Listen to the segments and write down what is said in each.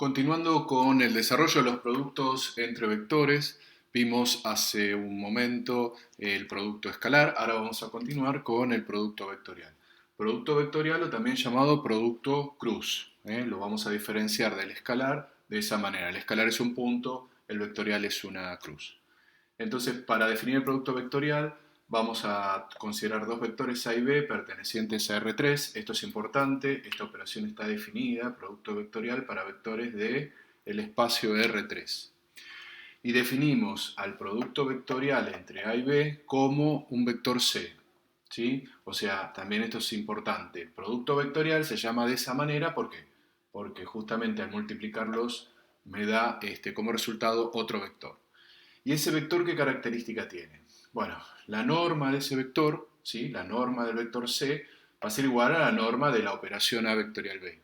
Continuando con el desarrollo de los productos entre vectores, vimos hace un momento el producto escalar, ahora vamos a continuar con el producto vectorial. Producto vectorial o también llamado producto cruz, lo vamos a diferenciar del escalar de esa manera. El escalar es un punto, el vectorial es una cruz. Entonces, para definir el producto vectorial, vamos a considerar dos vectores A y B pertenecientes a R3. Esto es importante, esta operación está definida, producto vectorial, para vectores de el espacio R3. Y definimos al producto vectorial entre A y B como un vector C. ¿Sí? O sea, también esto es importante. El producto vectorial se llama de esa manera, ¿por qué? Porque justamente al multiplicarlos me da como resultado otro vector. ¿Y ese vector qué característica tiene? Bueno, la norma de ese vector, ¿sí? La norma del vector C, va a ser igual a la norma de la operación A vectorial B.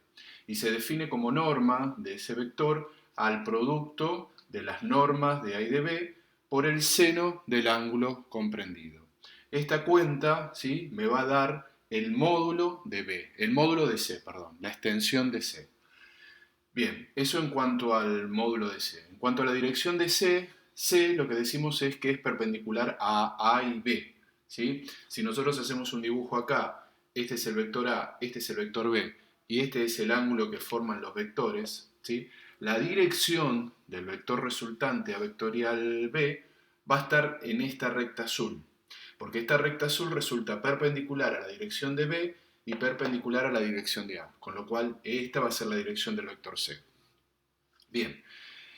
Y se define como norma de ese vector al producto de las normas de A y de B por el seno del ángulo comprendido. Esta cuenta, ¿sí? Me va a dar el módulo de B, el módulo de C, perdón, la extensión de C. Bien, eso en cuanto al módulo de C. En cuanto a la dirección de C, C lo que decimos es que es perpendicular a y B. ¿Sí? Si nosotros hacemos un dibujo acá, este es el vector A, este es el vector B, y este es el ángulo que forman los vectores, ¿sí? La dirección del vector resultante a vectorial B va a estar en esta recta azul, porque esta recta azul resulta perpendicular a la dirección de B y perpendicular a la dirección de A, con lo cual esta va a ser la dirección del vector C. Bien,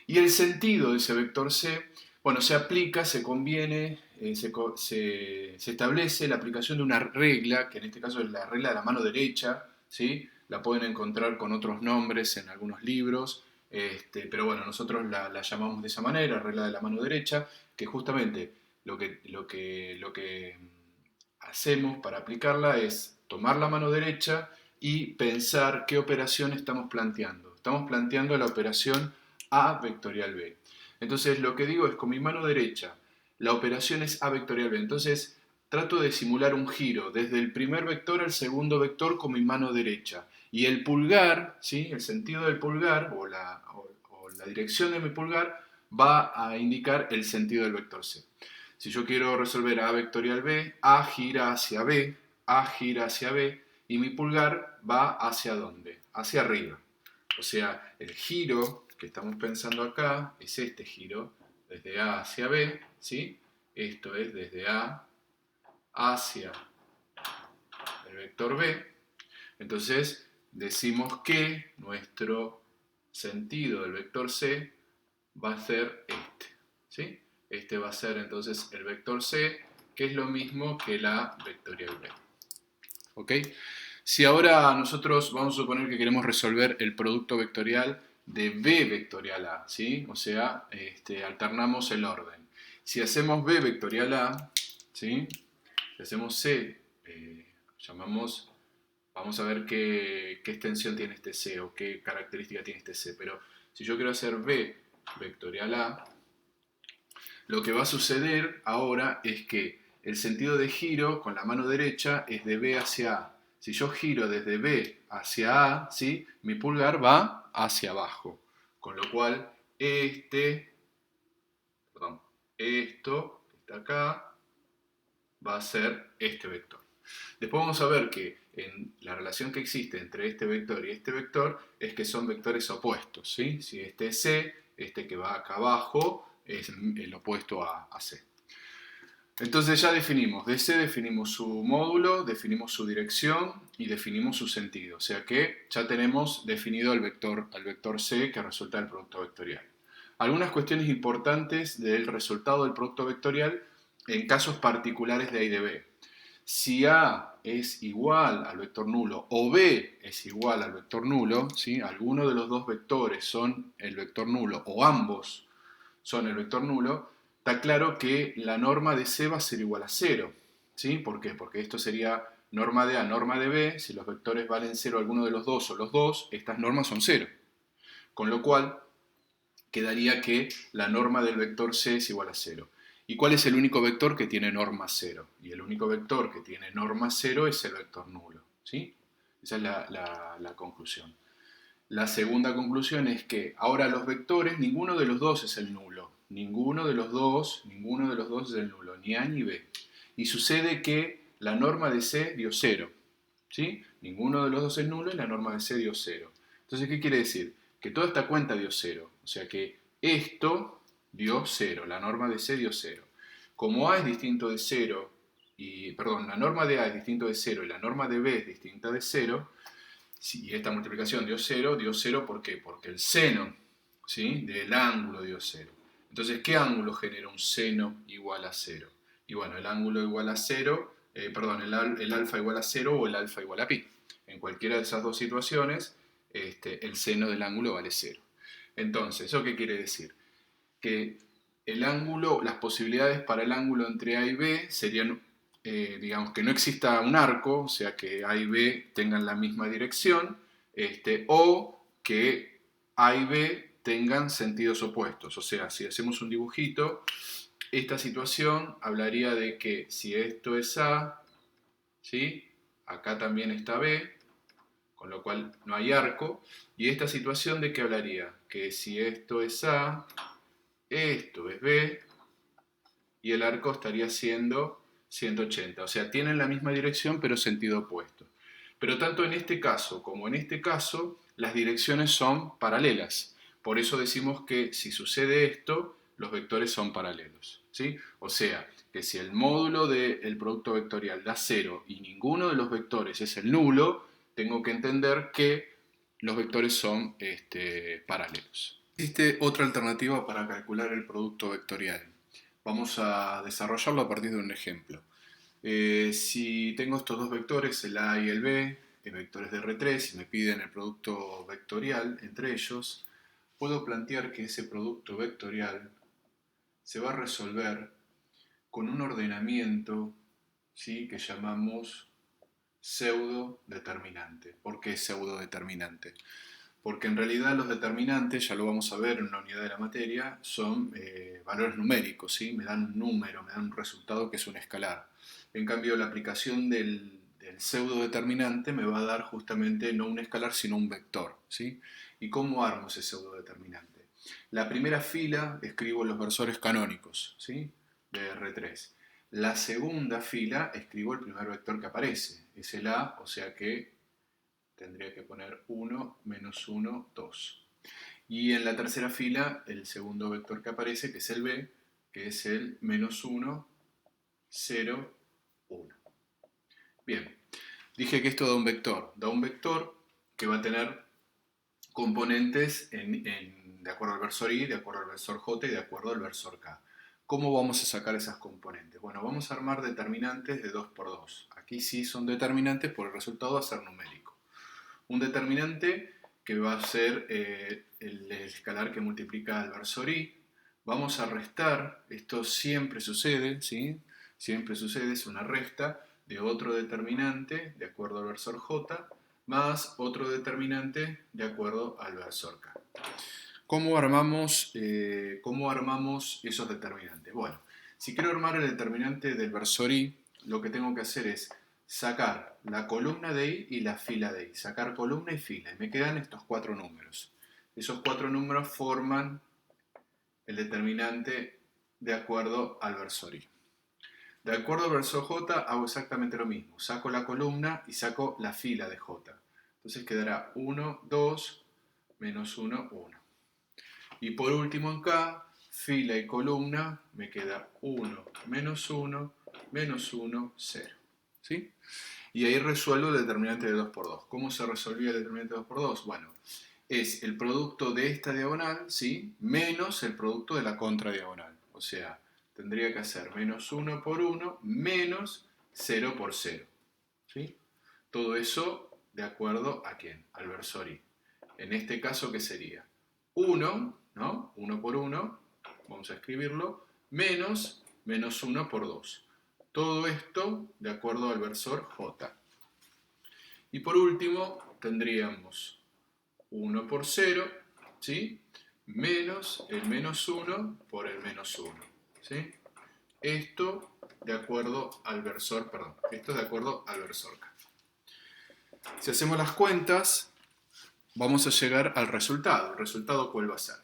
y el sentido de ese vector C, bueno, se aplica, se conviene, se establece la aplicación de una regla, que en este caso es la regla de la mano derecha, ¿sí? La pueden encontrar con otros nombres en algunos libros, pero bueno, nosotros la llamamos de esa manera, regla de la mano derecha, que justamente lo que hacemos para aplicarla es tomar la mano derecha y pensar qué operación estamos planteando. Estamos planteando la operación A vectorial B. Entonces lo que digo es con mi mano derecha, la operación es A vectorial B. Entonces trato de simular un giro desde el primer vector al segundo vector con mi mano derecha. Y el pulgar, ¿sí? El sentido del pulgar o la dirección de mi pulgar va a indicar el sentido del vector C. Si yo quiero resolver A vectorial B, A gira hacia B, A gira hacia B, y mi pulgar va hacia ¿dónde? Hacia arriba. O sea, el giro que estamos pensando acá es este giro, desde A hacia B, ¿sí? Esto es desde A hacia el vector B. Entonces, decimos que nuestro sentido del vector C va a ser este, ¿sí? Este va a ser entonces el vector C, que es lo mismo que la vectorial B. ¿Ok? Si ahora nosotros vamos a suponer que queremos resolver el producto vectorial de B vectorial A, ¿sí? O sea, alternamos el orden. Si hacemos B vectorial A, ¿sí? Si hacemos C, llamamos, vamos a ver qué extensión tiene este C o qué característica tiene este C, pero si yo quiero hacer B vectorial A, lo que va a suceder ahora es que el sentido de giro con la mano derecha es de B hacia A. Si yo giro desde B hacia A, ¿sí? Mi pulgar va hacia abajo. Con lo cual, esto que está acá va a ser este vector. Después vamos a ver que en la relación que existe entre este vector y este vector es que son vectores opuestos, ¿sí? Si este es C, este que va acá abajo es el opuesto a C. Entonces ya definimos, de C definimos su módulo, definimos su dirección y definimos su sentido. O sea que ya tenemos definido al vector C que resulta del producto vectorial. Algunas cuestiones importantes del resultado del producto vectorial en casos particulares de A y de B. Si A es igual al vector nulo o B es igual al vector nulo, ¿sí? Alguno de los dos vectores son el vector nulo o ambos son el vector nulo, está claro que la norma de C va a ser igual a 0. ¿Sí? ¿Por qué? Porque esto sería norma de A, norma de B. Si los vectores valen 0 alguno de los dos o los dos, estas normas son 0. Con lo cual, quedaría que la norma del vector C es igual a 0. ¿Y cuál es el único vector que tiene norma 0? Y el único vector que tiene norma 0 es el vector nulo. ¿Sí? Esa es la conclusión. La segunda conclusión es que ahora los vectores, ninguno de los dos es el nulo. Ninguno de los dos es el nulo, ni A ni B. Y sucede que la norma de C dio 0. ¿Sí? Ninguno de los dos es nulo y la norma de C dio 0. Entonces, ¿qué quiere decir? Que toda esta cuenta dio 0. O sea que esto dio 0. La norma de C dio 0. Como A es distinto de 0, la norma de A es distinto de 0 y la norma de B es distinta de 0, si esta multiplicación dio 0, ¿por qué? Porque el seno, ¿sí?, del ángulo dio 0. Entonces, ¿qué ángulo genera un seno igual a 0? Y bueno, el ángulo igual a 0, el alfa igual a 0 o el alfa igual a pi. En cualquiera de esas dos situaciones, el seno del ángulo vale 0. Entonces, ¿eso qué quiere decir? Que el ángulo, las posibilidades para el ángulo entre A y B serían, digamos, que no exista un arco, o sea, que A y B tengan la misma dirección, o que A y B tengan sentidos opuestos. O sea, si hacemos un dibujito, esta situación hablaría de que si esto es A, ¿sí?, acá también está B, con lo cual no hay arco. Y esta situación, ¿de qué hablaría? Que si esto es A, esto es B, y el arco estaría siendo 180. O sea, tienen la misma dirección, pero sentido opuesto. Pero tanto en este caso como en este caso, las direcciones son paralelas. Por eso decimos que si sucede esto, los vectores son paralelos, ¿sí? O sea, que si el módulo del producto vectorial da 0 y ninguno de los vectores es el nulo, tengo que entender que los vectores son paralelos. Existe otra alternativa para calcular el producto vectorial. Vamos a desarrollarlo a partir de un ejemplo. Si tengo estos dos vectores, el A y el B, vectores de R3, y me piden el producto vectorial entre ellos, puedo plantear que ese producto vectorial se va a resolver con un ordenamiento, ¿sí?, que llamamos pseudo determinante. ¿Por qué pseudo determinante? Porque en realidad los determinantes, ya lo vamos a ver en una unidad de la materia, son valores numéricos, ¿sí? Me dan un número, me dan un resultado que es un escalar. En cambio, la aplicación del pseudo determinante me va a dar justamente no un escalar, sino un vector, ¿sí? ¿Y cómo armo ese pseudo determinante? La primera fila escribo los versores canónicos, ¿sí?, de R3. La segunda fila escribo el primer vector que aparece, es el A, o sea que tendría que poner 1, menos 1, 2. Y en la tercera fila, el segundo vector que aparece, que es el B, que es el menos 1, 0, 1. Bien, dije que esto da un vector. Da un vector que va a tener componentes de acuerdo al versor I, de acuerdo al versor J y de acuerdo al versor K. ¿Cómo vamos a sacar esas componentes? Bueno, vamos a armar determinantes de 2 por 2. Aquí sí son determinantes, por el resultado va a ser numérico. Un determinante que va a ser el escalar que multiplica al versor I. Vamos a restar, esto siempre sucede, ¿sí? Siempre sucede, es una resta de otro determinante de acuerdo al versor J más otro determinante de acuerdo al versor K. ¿Cómo armamos esos determinantes? Bueno, si quiero armar el determinante del versor I, lo que tengo que hacer es sacar la columna de I y la fila de I. Sacar columna y fila. Y me quedan estos 4 números. Esos 4 números forman el determinante de acuerdo al versor I. De acuerdo al versor J hago exactamente lo mismo. Saco la columna y saco la fila de J. Entonces quedará 1, 2, menos 1, 1. Y por último en K, fila y columna, me queda 1, menos 1, menos 1, 0. ¿Sí? Y ahí resuelvo el determinante de 2 por 2. ¿Cómo se resolvía el determinante de 2 por 2? Bueno, es el producto de esta diagonal, ¿sí?, menos el producto de la contradiagonal. O sea, tendría que hacer menos 1 por 1 menos 0 por 0. ¿Sí? Todo eso de acuerdo a ¿quién? Al versor I. En este caso, ¿qué sería? 1, ¿no? 1 por 1, vamos a escribirlo, menos 1 por 2. Todo esto de acuerdo al versor J. Y por último, tendríamos 1 por 0, ¿sí?, menos el menos 1 por el menos 1. ¿Sí? Esto de acuerdo al versor, esto de acuerdo al versor K. Si hacemos las cuentas, vamos a llegar al resultado. ¿El resultado cuál va a ser?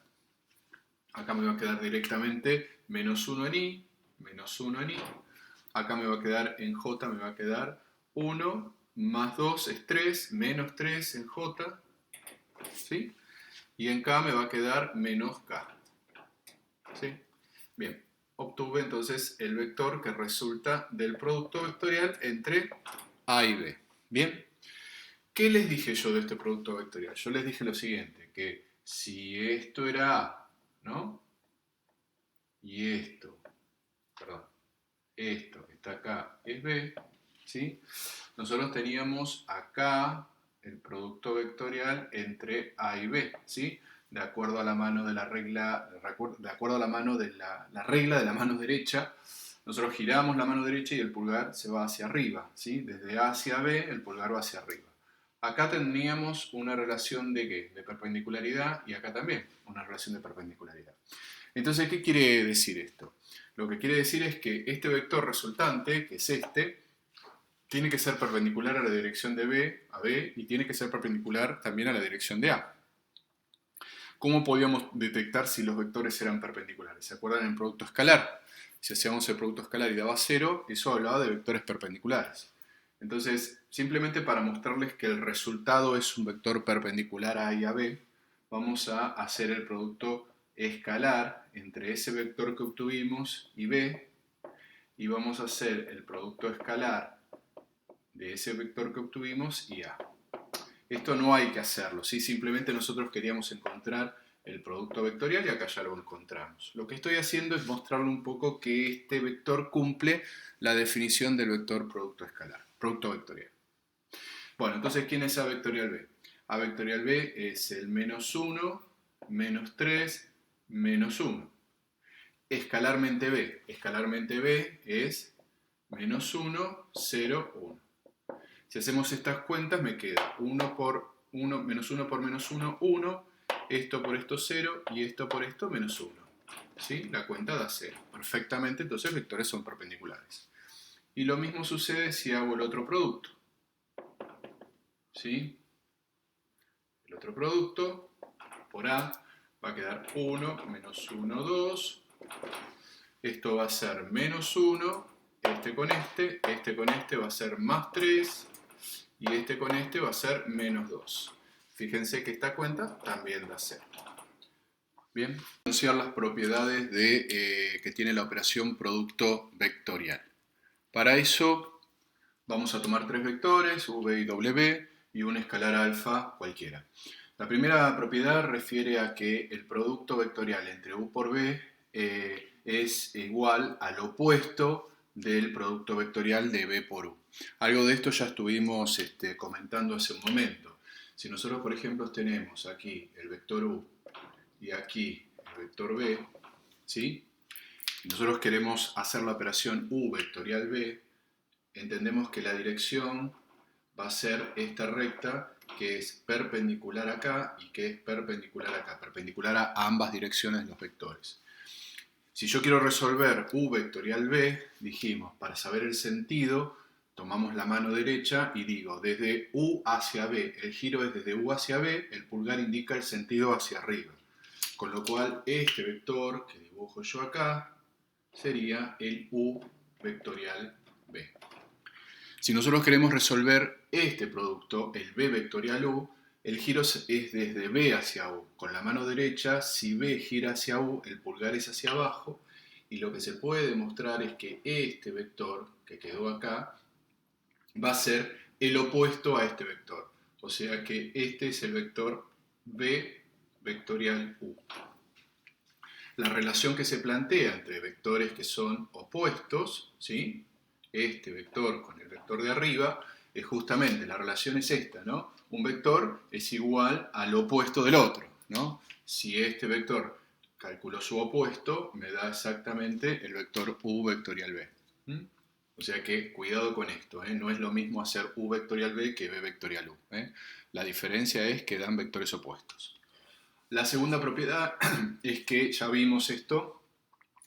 Acá me va a quedar directamente menos 1 en i, menos 1 en i. Acá me va a quedar en j, me va a quedar 1 más 2 es 3, menos 3 en j, ¿sí? Y en k me va a quedar menos k, ¿sí? Bien, obtuve entonces el vector que resulta del producto vectorial entre a y b. Bien, ¿qué les dije yo de este producto vectorial? Yo les dije lo siguiente, que si esto era a, ¿no? Y esto, perdón, esto que está acá es b, ¿sí? Nosotros teníamos acá el producto vectorial entre a y b, ¿sí? De acuerdo a la mano de la regla, de acuerdo a la mano de la regla de la mano derecha, nosotros giramos la mano derecha y el pulgar se va hacia arriba, ¿sí? Desde a hacia b, el pulgar va hacia arriba. Acá teníamos una relación de ¿qué? De perpendicularidad, y acá también una relación de perpendicularidad. Entonces, ¿qué quiere decir esto? Lo que quiere decir es que este vector resultante, que es este, tiene que ser perpendicular a la dirección de B, y tiene que ser perpendicular también a la dirección de A. ¿Cómo podíamos detectar si los vectores eran perpendiculares? ¿Se acuerdan en producto escalar? Si hacíamos el producto escalar y daba 0, eso hablaba de vectores perpendiculares. Entonces, simplemente para mostrarles que el resultado es un vector perpendicular a A y a B, vamos a hacer el producto escalar entre ese vector que obtuvimos y B, y vamos a hacer el producto escalar de ese vector que obtuvimos y A. Esto no hay que hacerlo, ¿sí? Simplemente nosotros queríamos encontrar el producto vectorial y acá ya lo encontramos. Lo que estoy haciendo es mostrarle un poco que este vector cumple la definición del vector producto escalar, producto vectorial. Bueno, entonces, ¿quién es A vectorial B? A vectorial B es el menos 1, menos 3, menos 1. Escalarmente B es menos 1, 0, 1. Si hacemos estas cuentas me queda 1 por 1, menos 1 por menos 1, 1, esto por esto 0 y esto por esto menos 1. ¿Sí? La cuenta da 0. Perfectamente, entonces vectores son perpendiculares. Y lo mismo sucede si hago el otro producto. ¿Sí? El otro producto por A va a quedar 1, menos 1, 2. Esto va a ser menos 1, este con este va a ser más 3. Y este con este va a ser menos 2. Fíjense que esta cuenta también da 0. Bien, anunciar las propiedades que tiene la operación producto vectorial. Para eso vamos a tomar tres vectores, v y w, y un escalar alfa cualquiera. La primera propiedad refiere a que el producto vectorial entre u por b es igual al opuesto del producto vectorial de b por u. Algo de esto ya estuvimos comentando hace un momento. Si nosotros, por ejemplo, tenemos aquí el vector u y aquí el vector b, ¿sí? Y nosotros queremos hacer la operación u vectorial b, entendemos que la dirección va a ser esta recta que es perpendicular acá y que es perpendicular acá, perpendicular a ambas direcciones de los vectores. Si yo quiero resolver u vectorial b, dijimos, para saber el sentido, tomamos la mano derecha y digo, desde u hacia b, el giro es desde u hacia b, el pulgar indica el sentido hacia arriba. Con lo cual, este vector que dibujo yo acá sería el u vectorial b. Si nosotros queremos resolver este producto, el b vectorial u, el giro es desde b hacia u. Con la mano derecha, si b gira hacia u, el pulgar es hacia abajo, y lo que se puede demostrar es que este vector que quedó acá va a ser el opuesto a este vector. O sea que este es el vector b vectorial u. La relación que se plantea entre vectores que son opuestos, ¿sí? Este vector con el vector de arriba, es justamente, la relación es esta, ¿no? Un vector es igual al opuesto del otro, ¿no? Si este vector calculo su opuesto, me da exactamente el vector u vectorial b. ¿Mm? O sea que cuidado con esto, ¿eh? No es lo mismo hacer u vectorial b que b vectorial u, ¿eh? La diferencia es que dan vectores opuestos. La segunda propiedad es que ya vimos esto.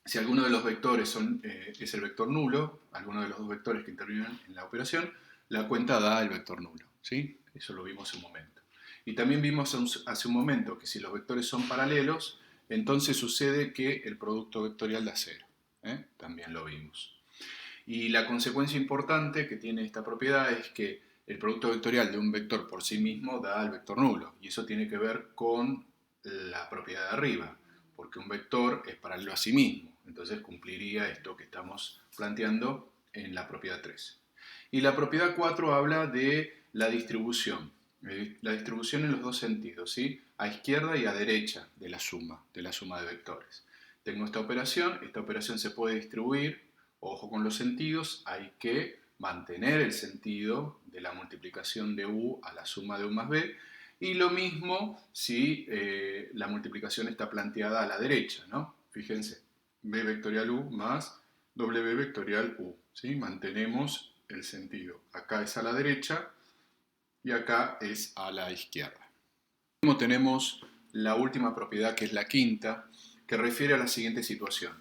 Si alguno de los vectores es el vector nulo, alguno de los dos vectores que intervienen en la operación, la cuenta da el vector nulo, ¿sí? Eso lo vimos en un momento. Y también vimos hace un momento que si los vectores son paralelos, entonces sucede que el producto vectorial da 0. También lo vimos. Y la consecuencia importante que tiene esta propiedad es que el producto vectorial de un vector por sí mismo da al vector nulo. Y eso tiene que ver con la propiedad de arriba, porque un vector es paralelo a sí mismo. Entonces cumpliría esto que estamos planteando en la propiedad 3. Y la propiedad 4 habla de la distribución. La distribución en los dos sentidos, ¿sí? A izquierda y a derecha de la suma de vectores. Tengo esta operación se puede distribuir. Ojo con los sentidos, hay que mantener el sentido de la multiplicación de u a la suma de u más b. Y lo mismo si la multiplicación está planteada a la derecha, ¿no? Fíjense, b vectorial u más w vectorial u, ¿sí? Mantenemos el sentido. Acá es a la derecha y acá es a la izquierda. Tenemos la última propiedad, que es la quinta, que refiere a la siguiente situación.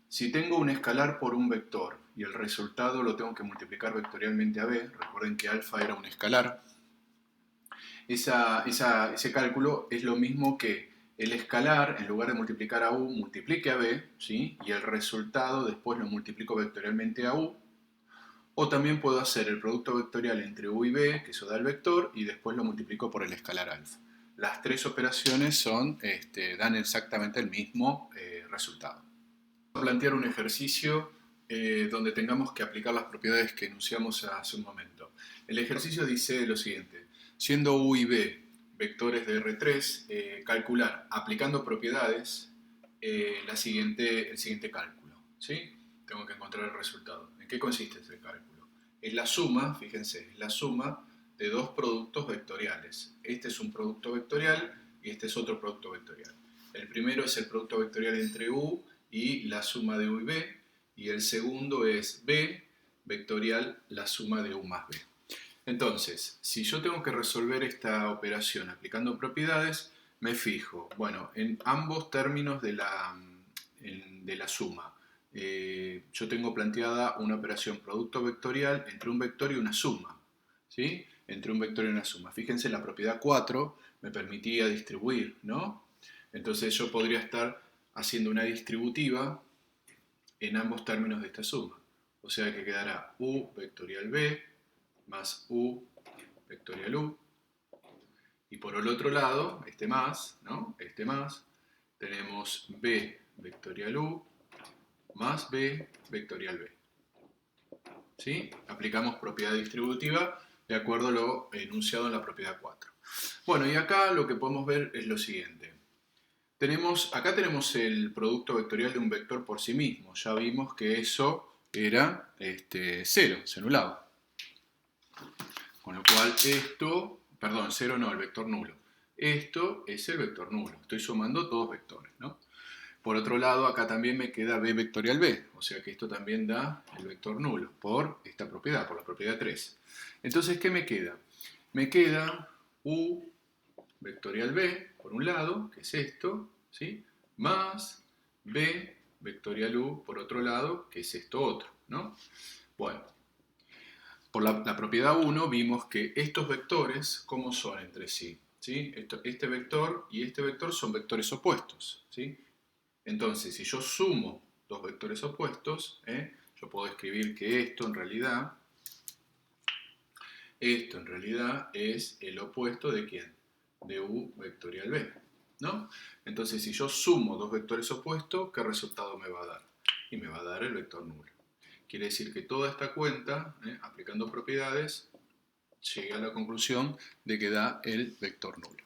Si tengo un escalar por un vector y el resultado lo tengo que multiplicar vectorialmente a b, recuerden que alfa era un escalar, ese cálculo es lo mismo que el escalar, en lugar de multiplicar a u, multiplique a b, ¿sí? Y el resultado después lo multiplico vectorialmente a u. O también puedo hacer el producto vectorial entre u y b, que eso da el vector, y después lo multiplico por el escalar alfa. Las tres operaciones dan exactamente el mismo resultado. Vamos a plantear un ejercicio donde tengamos que aplicar las propiedades que enunciamos hace un momento. El ejercicio dice lo siguiente: siendo u y b vectores de R3, calcular, aplicando propiedades, el siguiente cálculo, ¿sí? Tengo que encontrar el resultado. ¿En qué consiste ese cálculo? Es la suma, fíjense, es la suma de dos productos vectoriales. Este es un producto vectorial y este es otro producto vectorial. El primero es el producto vectorial entre u y la suma de u y b, y el segundo es b vectorial la suma de u más b. Entonces, si yo tengo que resolver esta operación aplicando propiedades, me fijo, bueno, en ambos términos de la suma. Yo tengo planteada una operación producto vectorial entre un vector y una suma, ¿sí? Entre un vector y una suma. Fíjense, la propiedad 4 me permitía distribuir, ¿no? Entonces yo podría estar haciendo una distributiva en ambos términos de esta suma. O sea que quedará u vectorial b más u vectorial u. Y por el otro lado, este más, tenemos b vectorial u más b vectorial b. ¿Sí? Aplicamos propiedad distributiva de acuerdo a lo enunciado en la propiedad 4. Bueno, y acá lo que podemos ver es lo siguiente. Acá tenemos el producto vectorial de un vector por sí mismo. Ya vimos que eso era 0, se anulaba. Con lo cual esto, perdón, 0 no, el vector nulo. Esto es el vector nulo. Estoy sumando dos vectores, ¿no? Por otro lado, acá también me queda b vectorial b, o sea que esto también da el vector nulo por esta propiedad, por la propiedad 3. Entonces, ¿qué me queda? Me queda u vectorial b, por un lado, que es esto, ¿sí? Más b vectorial u, por otro lado, que es esto otro, ¿no? Bueno, por la propiedad 1 vimos que estos vectores, ¿cómo son entre sí? ¿Sí? Este vector y este vector son vectores opuestos, ¿sí? Entonces, si yo sumo dos vectores opuestos, yo puedo escribir que esto en realidad es el opuesto de ¿quién? De u vectorial b, ¿no? Entonces, si yo sumo dos vectores opuestos, ¿qué resultado me va a dar? Y me va a dar el vector nulo. Quiere decir que toda esta cuenta, aplicando propiedades, llegué a la conclusión de que da el vector nulo.